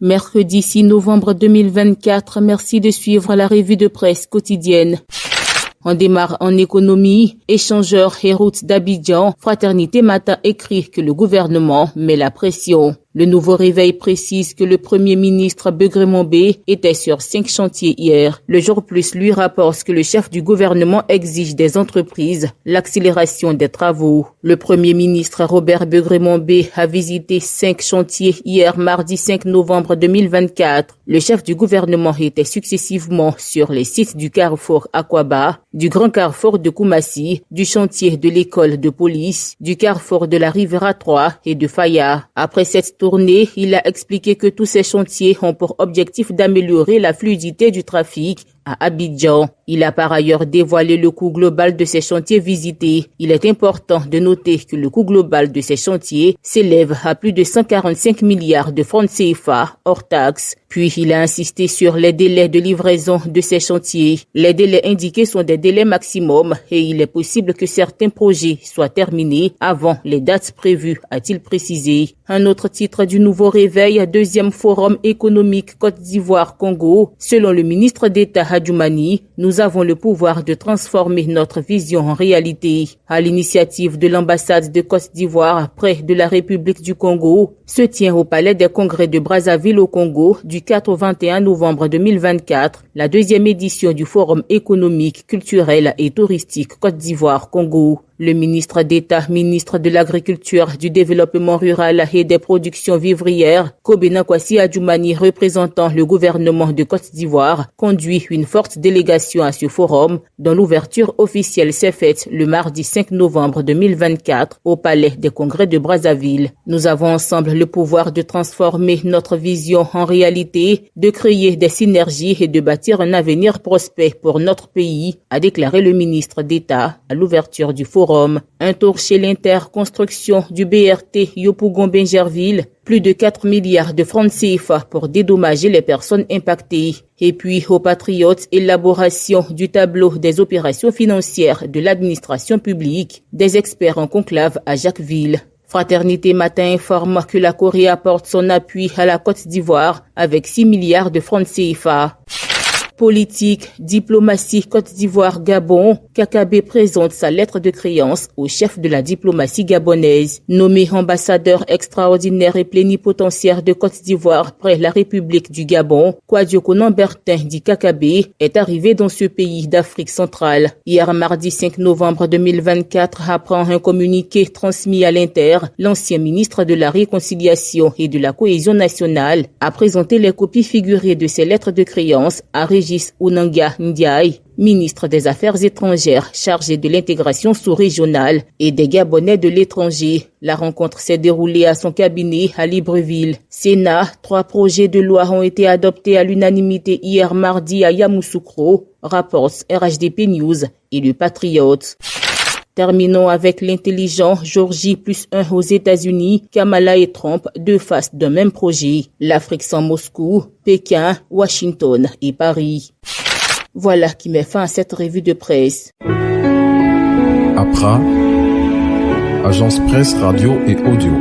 Mercredi 6 novembre 2024, merci de suivre la revue de presse quotidienne. On démarre en économie. Échangeurs et routes d'Abidjan. Fraternité Matin écrit que le gouvernement met la pression. Le Nouveau Réveil précise que le Premier ministre Begremon B était sur 5 chantiers hier. Le Jour Plus lui rapporte que le chef du gouvernement exige des entreprises l'accélération des travaux. Le Premier ministre Robert Begremon B a visité 5 chantiers hier mardi 5 novembre 2024. Le chef du gouvernement était successivement sur les sites du carrefour Akwaba, du grand carrefour de Koumassi, du chantier de l'école de police, du carrefour de la Rivera 3 et de Faya. Après cette tournée, il a expliqué que tous ces chantiers ont pour objectif d'améliorer la fluidité du trafic à Abidjan. Il a par ailleurs dévoilé le coût global de ces chantiers visités. Il est important de noter que le coût global de ces chantiers s'élève à plus de 145 milliards de francs CFA hors taxes. Puis il a insisté sur les délais de livraison de ces chantiers. Les délais indiqués sont des délais maximum et il est possible que certains projets soient terminés avant les dates prévues, a-t-il précisé. Un autre titre du Nouveau Réveil, deuxième forum économique Côte d'Ivoire-Congo. Selon le ministre d'État Hadjoumani, nous avons le pouvoir de transformer notre vision en réalité. À l'initiative de l'ambassade de Côte d'Ivoire près de la République du Congo, se tient au Palais des Congrès de Brazzaville au Congo du 4 au 21 novembre 2024, la deuxième édition du Forum économique, culturel et touristique Côte d'Ivoire-Congo. Le ministre d'État, ministre de l'Agriculture, du Développement rural et des productions vivrières, Kobena Kwasi Adjoumani, représentant le gouvernement de Côte d'Ivoire, conduit une forte délégation à ce forum, dont l'ouverture officielle s'est faite le mardi 5 novembre 2024 au Palais des Congrès de Brazzaville. Nous avons ensemble le pouvoir de transformer notre vision en réalité, de créer des synergies et de bâtir un avenir prospère pour notre pays, a déclaré le ministre d'État à l'ouverture du forum. Un tour chez l'interconstruction du BRT Yopougon-Bingerville, plus de 4 milliards de francs CFA pour dédommager les personnes impactées. Et puis aux patriotes, élaboration du tableau des opérations financières de l'administration publique, des experts en conclave à Jacquesville. Fraternité Matin informe que la Corée apporte son appui à la Côte d'Ivoire avec 6 milliards de francs CFA. Politique, diplomatie Côte d'Ivoire-Gabon, Kakabe présente sa lettre de créance au chef de la diplomatie gabonaise. Nommé ambassadeur extraordinaire et plénipotentiaire de Côte d'Ivoire près la République du Gabon, Kouadioko Nambertin dit Kakabe est arrivé dans ce pays d'Afrique centrale. Hier mardi 5 novembre 2024, apprend un communiqué transmis à l'Inter, l'ancien ministre de la Réconciliation et de la Cohésion nationale a présenté les copies figurées de ces lettres de créance à Régis Ounanga Ndiaye, ministre des Affaires étrangères chargé de l'intégration sous-régionale et des Gabonais de l'étranger. La rencontre s'est déroulée à son cabinet à Libreville. Sénat, 3 projets de loi ont été adoptés à l'unanimité hier mardi à Yamoussoukro, rapporte RHDP News et le Patriote. Terminons avec l'intelligent Georgie +1 aux États-Unis, Kamala et Trump, 2 faces d'un même projet. L'Afrique sans Moscou, Pékin, Washington et Paris. Voilà qui met fin à cette revue de presse. APRA, Agence Presse Radio et Audio.